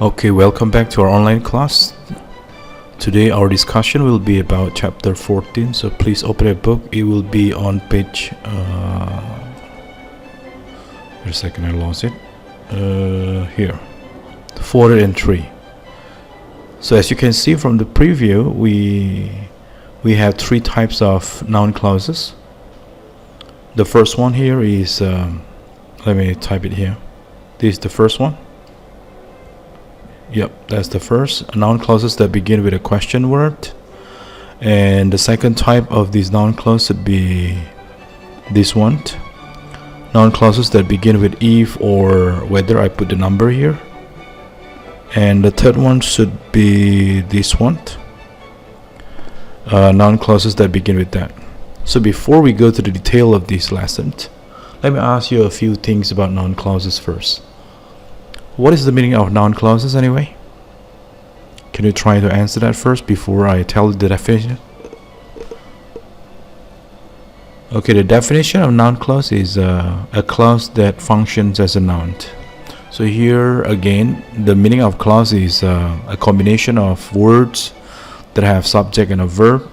Okay, welcome back to our online class. Today our discussion will be about chapter 14, so please open a book. It will be on page wait a second, I lost it. Here, 403. So as you can see from the preview, we have three types of noun clauses. The first one here is let me type it here. This is the first one. Yep, that's the first. Noun clauses that begin with a question word. And the second type of these noun clauses would be this one. Noun clauses that begin with if or whether. I put the number here. And the third one should be this one. Noun clauses that begin with that. So before we go to the detail of this lesson, let me ask you a few things about noun clauses first. What is the meaning of noun clauses anyway? Can you try to answer that first before I tell the definition? Okay, the definition of noun clause is a clause that functions as a noun. So here again, the meaning of clause is a combination of words that have subject and a verb.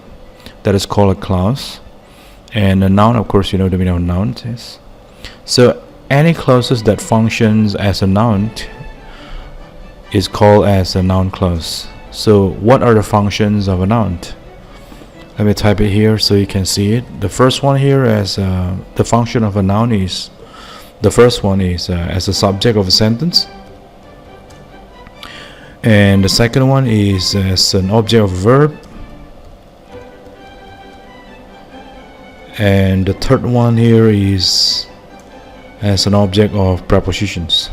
That is called a clause. And a noun, of course, you know the meaning of noun is. So any clauses that functions as a noun is called as a noun clause. So what are the functions of a noun? Let me type it here so you can see it. The first one here as the function of a noun is, the first one is as a subject of a sentence. And the second one is as an object of a verb. And the third one here is as an object of prepositions.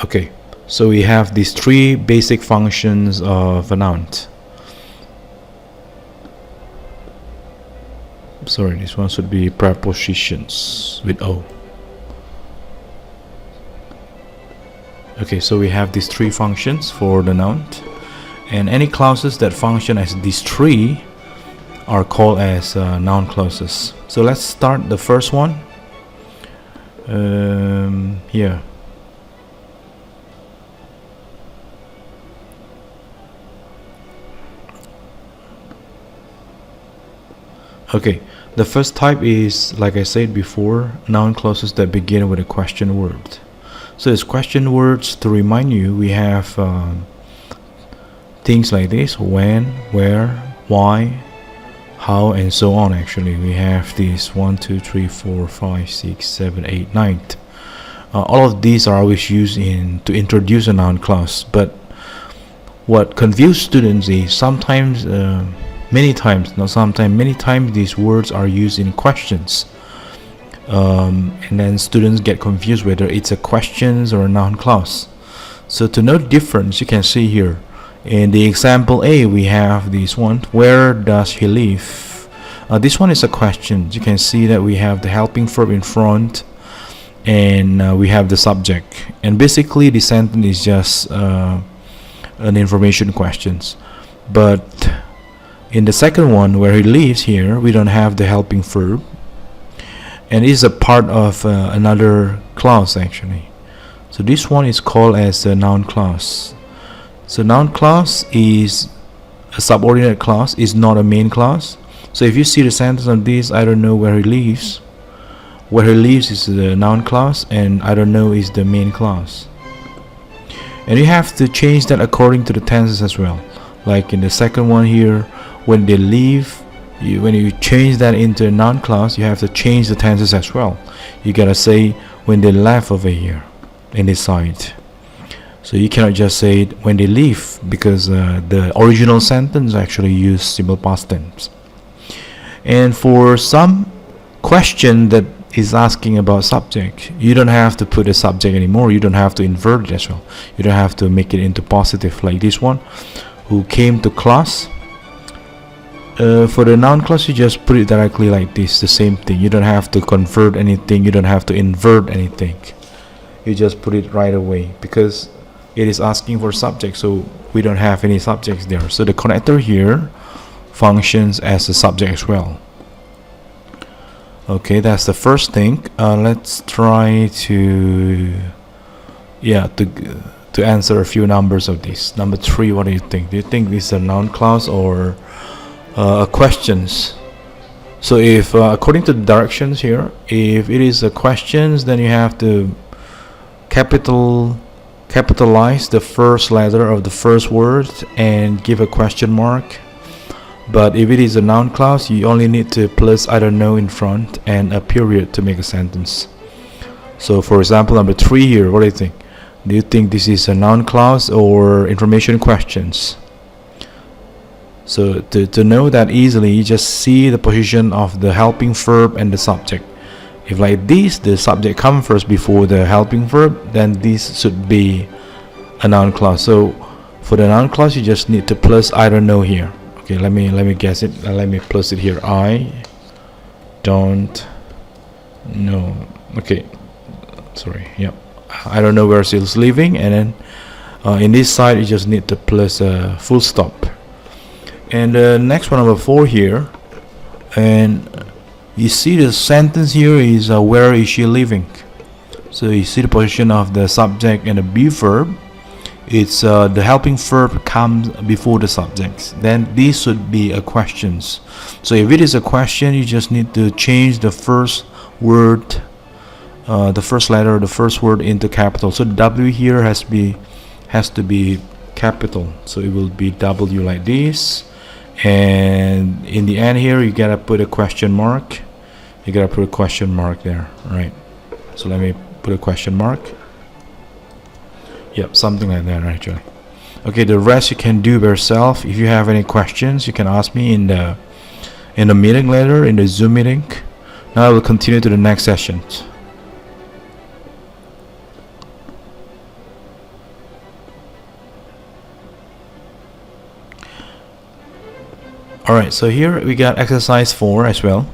Okay, so we have these three basic functions of a noun. Sorry, this one should be prepositions with O. Okay, so we have these three functions for the noun. And any clauses that function as these three are called as noun clauses. So let's start the first one. Here. Okay, the first type is, like I said before, noun clauses that begin with a question word. So as question words, to remind you, we have things like this: when, where, why, how, and so on. Actually, we have these 1, 2, 3, 4, 5, 6, 7, 8, 9. All of these are always used to introduce a noun clause. But what confuses students is sometimes, many times these words are used in questions. And then students get confused whether it's a questions or a noun clause. So to know the difference, you can see here in the example A, we have this one: where does he live? This one is a question. You can see that we have the helping verb in front, and we have the subject, and basically the sentence is just an information questions. But in the second one, where he lives, here we don't have the helping verb, and it is a part of another clause actually. So this one is called as a noun clause. So noun clause is a subordinate clause, is not a main clause. So if you see the sentence on this, I don't know where he lives. Where he lives is the noun clause, and I don't know is the main clause. And you have to change that according to the tenses as well. Like in the second one here, when they leave, when you change that into a noun clause, you have to change the tenses as well. You gotta say when they left over here in this side. So you cannot just say it when they leave, because the original sentence actually used simple past tense. And for some question that is asking about subject, you don't have to put a subject anymore. You don't have to invert it as well. You don't have to make it into positive like this one: who came to class. For the noun clause, you just put it directly like this, the same thing. You don't have to convert anything, you don't have to invert anything. You just put it right away, because it is asking for subject, so we don't have any subjects there. So the connector here functions as a subject as well. Okay, that's the first thing. Let's try to to answer a few numbers of this. Number 3, what do you think? Do you think this is a noun clause or questions? So if according to the directions here, if it is a questions, then you have to capitalize the first letter of the first word and give a question mark. But if it is a noun clause, you only need to plus I don't know in front and a period to make a sentence. So for example, number 3 here, what do you think? Do you think this is a noun clause or information questions? So to know that easily, you just see the position of the helping verb and the subject. If like this, the subject comes first before the helping verb, then this should be a noun clause. So for the noun clause, you just need to plus I don't know here. Okay, let me guess it. Let me plus it here. I don't know. Okay, sorry. Yep. I don't know where she's living, and then in this side you just need to plus a full stop. And the next one, number 4 here, and you see the sentence here is where is she living? So you see the position of the subject and the be verb. It's the helping verb comes before the subject. Then this should be a questions. So if it is a question, you just need to change the first word, the first letter, the first word into capital. So W here has to be capital. So it will be W like this. And in the end here, you gotta put a question mark. You gotta put a question mark there, right? So let me put a question mark. Yep, something like that actually. Okay, the rest you can do by yourself. If you have any questions, you can ask me in the meeting later, in the Zoom meeting. Now I will continue to the next session. Alright, so here we got exercise 4 as well.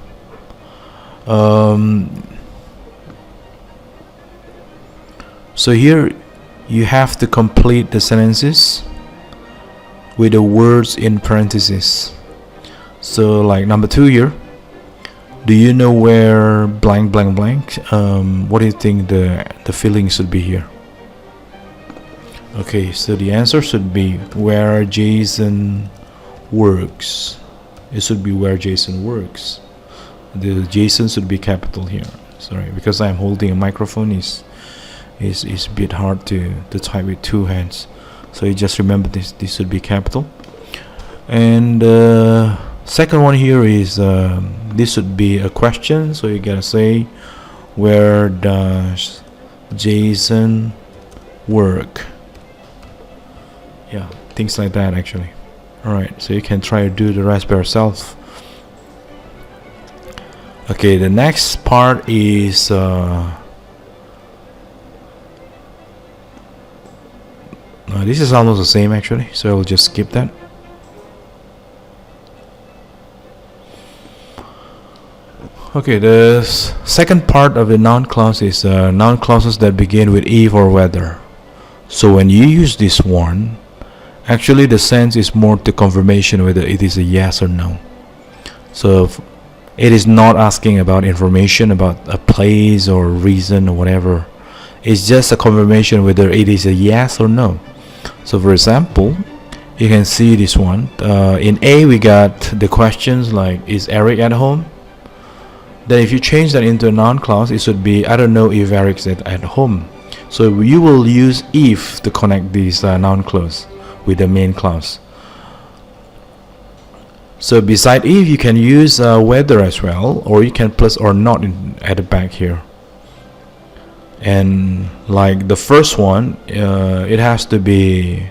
So here you have to complete the sentences with the words in parentheses. So like number 2 here, do you know where blank blank blank? What do you think the feeling should be here? Okay, so the answer should be where Jason works. It should be where Jason works. The Jason should be capital here. Sorry, because I'm holding a microphone, is a bit hard to type with 2 hands. So you just remember this should be capital. And second one here is this should be a question. So you gotta say, where does Jason work? Yeah, things like that actually. Alright, so you can try to do the rest by yourself. Okay, the next part is this is almost the same actually, so I will just skip that. Okay, the second part of the noun clause is noun clauses that begin with if or whether. So when you use this one, actually the sense is more to confirmation whether it is a yes or no. So it is not asking about information about a place or reason or whatever. It's just a confirmation whether it is a yes or no. So for example, you can see this one. In A we got the questions like, is Eric at home? Then if you change that into a noun clause, it should be, I don't know if Eric's at home. So you will use if to connect these noun clause with the main clause. So beside if, you can use whether as well, or you can plus or not at the back here. And like the first one, it has to be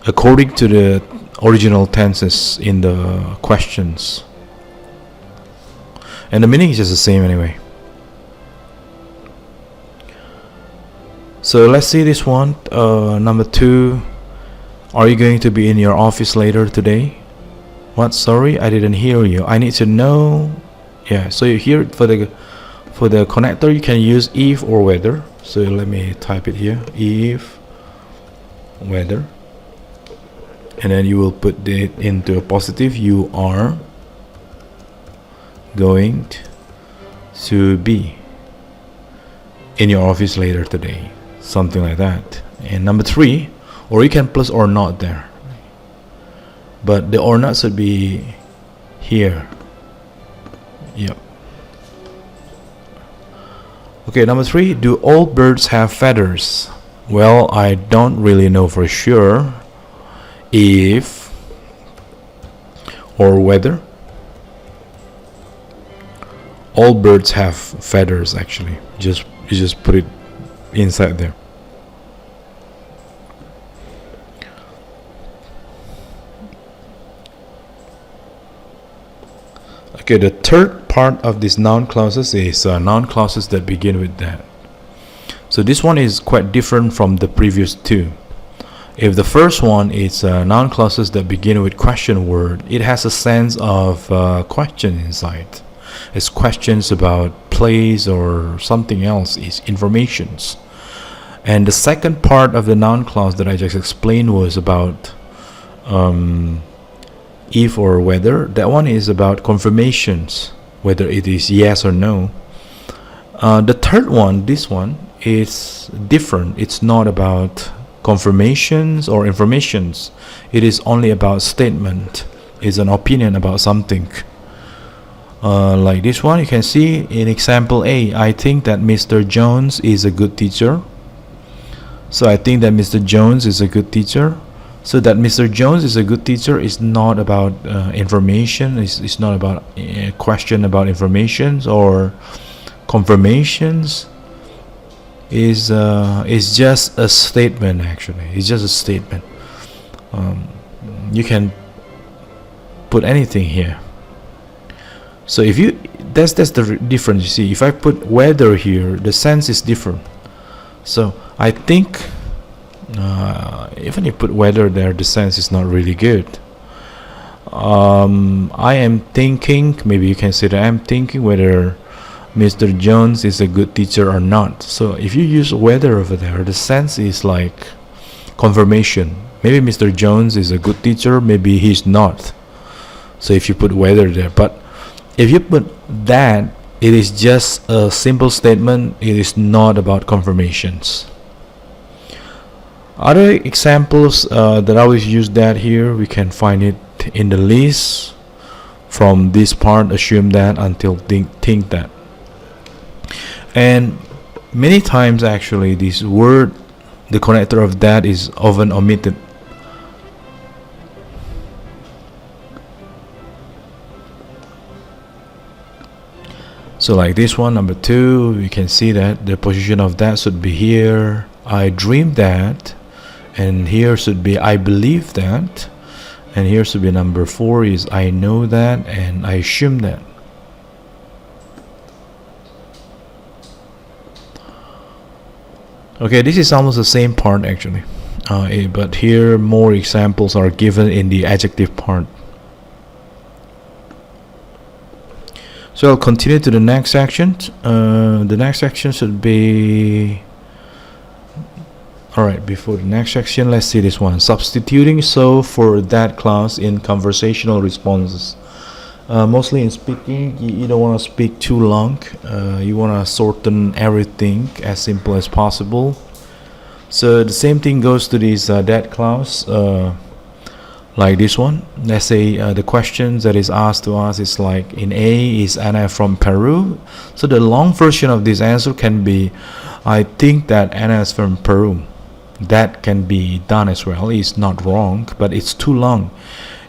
according to the original tenses in the questions, and the meaning is just the same anyway. So let's see this one. Number 2, are you going to be in your office later today? What? Sorry, I didn't hear you. I need to know. Yeah, so here for the connector you can use if or whether. So let me type it here, if whether, and then you will put it into a positive. You are going to be in your office later today, something like that. And number 3, or you can plus or not there, but the or not should be here. Yep. Okay, number 3, do all birds have feathers? Well, I don't really know for sure if or whether all birds have feathers. Actually, you just put it inside there. Okay, the third part of this noun clauses is noun clauses that begin with that. So this one is quite different from the previous 2. If the first one is noun clauses that begin with question word, it has a sense of question inside. It's questions about place or something else, is informations. And the second part of the noun clause that I just explained was about if or whether. That one is about confirmations, whether it is yes or no. The third one, this one, is different. It's not about confirmations or informations. It is only about statement. It's an opinion about something. Like this one, you can see in example A, I think that Mr. Jones is a good teacher. So I think that Mr. Jones is a good teacher. So that Mr. Jones is a good teacher is not about information. It's not about a question about informations or confirmations. Is just a statement. Actually, it's just a statement. You can put anything here. So if you that's the difference. You see, if I put whether here, the sense is different. So I think even if you put whether there, the sense is not really good. I am thinking, maybe you can say that I'm thinking whether Mr. Jones is a good teacher or not. So if you use whether over there, the sense is like confirmation. Maybe Mr. Jones is a good teacher, maybe he's not. So if you put whether there, but if you put that, it is just a simple statement. It is not about confirmations. Other examples that I always use that here, we can find it in the list. From this part, assume that until think that. And many times actually this word, the connector of that is often omitted. So like this one, number 2, you can see that the position of that should be here. I dream that. And here should be I believe that. And here should be number 4 is I know that and I assume that. Okay, this is almost the same part actually, but here more examples are given in the adjective part. So I'll continue to the next section. The next section should be alright. Before the next section, let's see this one, substituting so for that clause in conversational responses. Mostly in speaking, you don't want to speak too long. You want to shorten everything as simple as possible. So the same thing goes to this that clause, like this one. Let's say the questions that is asked to us is like in A, is Anna from Peru? So the long version of this answer can be I think that Anna is from Peru. That can be done as well. It's not wrong, but it's too long.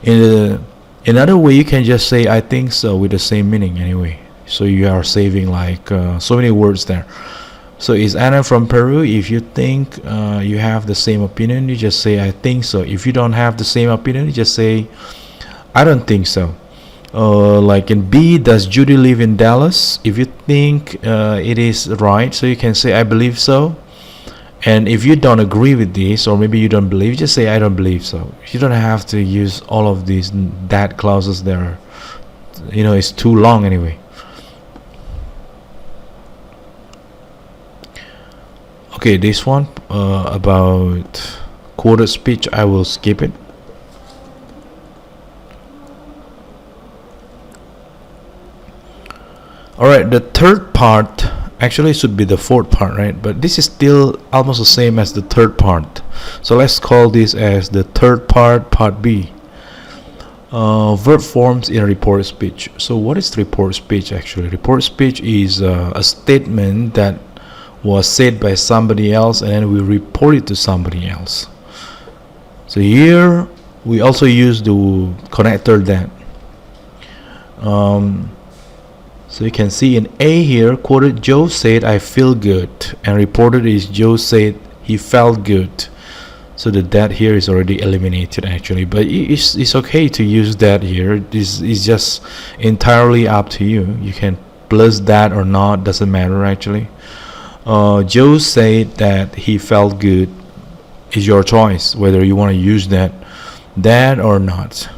In another way, you can just say I think so with the same meaning anyway. So you are saving like so many words there. So is Anna from Peru? If you think you have the same opinion, you just say I think so. If you don't have the same opinion, you just say I don't think so. Like in B, does Judy live in Dallas? If you think it is right, so you can say I believe so. And if you don't agree with this, or maybe you don't believe, just say I don't believe so. You don't have to use all of these that clauses there. You know, it's too long anyway. Okay, this one about quoted speech, I will skip it. Alright, the third part actually should be the fourth part, right? But this is still almost the same as the third part. So let's call this as the third part, part B. Verb forms in a report speech. So what is report speech actually? Report speech is a statement that was said by somebody else and then we report it to somebody else. So here we also use the connector that. So you can see in A here, quoted, Joe said I feel good, and reported is Joe said he felt good. So the that here is already eliminated actually, but it's okay to use that here. This is just entirely up to you. You can plus that or not, doesn't matter actually. Joe said that he felt good is your choice whether you want to use that or not.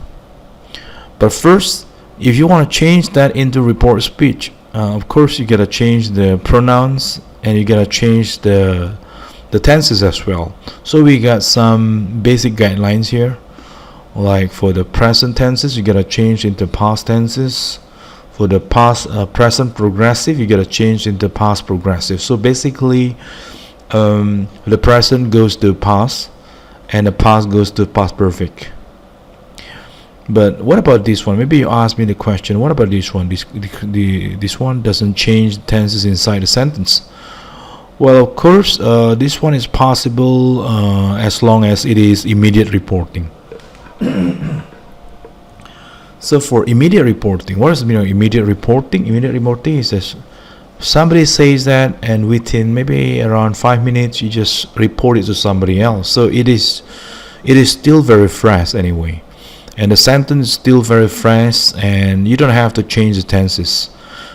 But first, if you want to change that into report speech, of course you gotta change the pronouns and you gotta change the tenses as well. So we got some basic guidelines here. Like for the present tenses, you gotta change into past tenses. For the past present progressive, you gotta change into past progressive. So basically, the present goes to past, and the past goes to past perfect. But what about this one? Maybe you ask me the question, what about this one? This one doesn't change tenses inside the sentence. Well, of course, this one is possible as long as it is immediate reporting. So for immediate reporting, what does it mean immediate reporting? Immediate reporting is this. Somebody says that and within maybe around 5 minutes you just report it to somebody else. So it is still very fresh anyway. And the sentence is still very fresh and you don't have to change the tenses.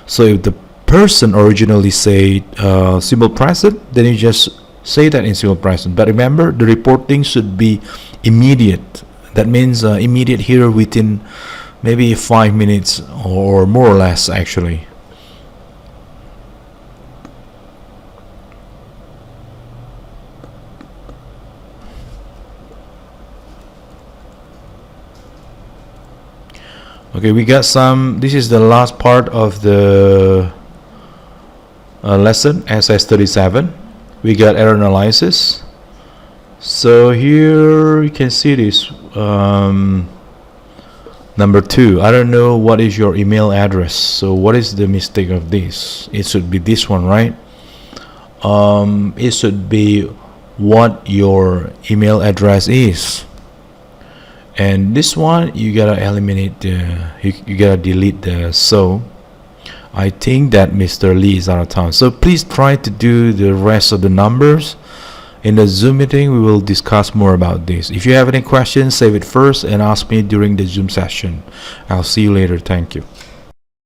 So if the person originally said simple present, then you just say that in simple present. But remember, the reporting should be immediate. That means immediate here within maybe 5 minutes or more or less actually. Okay, we got some. This is the last part of the lesson, SS37. We got error analysis. So here you can see this number 2. I don't know what is your email address. So what is the mistake of this? It should be this one, right? It should be what your email address is. And this one you gotta eliminate the you gotta delete the so. I think that Mr. Lee is out of town, so please try to do the rest of the numbers. In the Zoom meeting we will discuss more about this. If you have any questions, save it first and ask me during the Zoom session. I'll see you later. Thank you.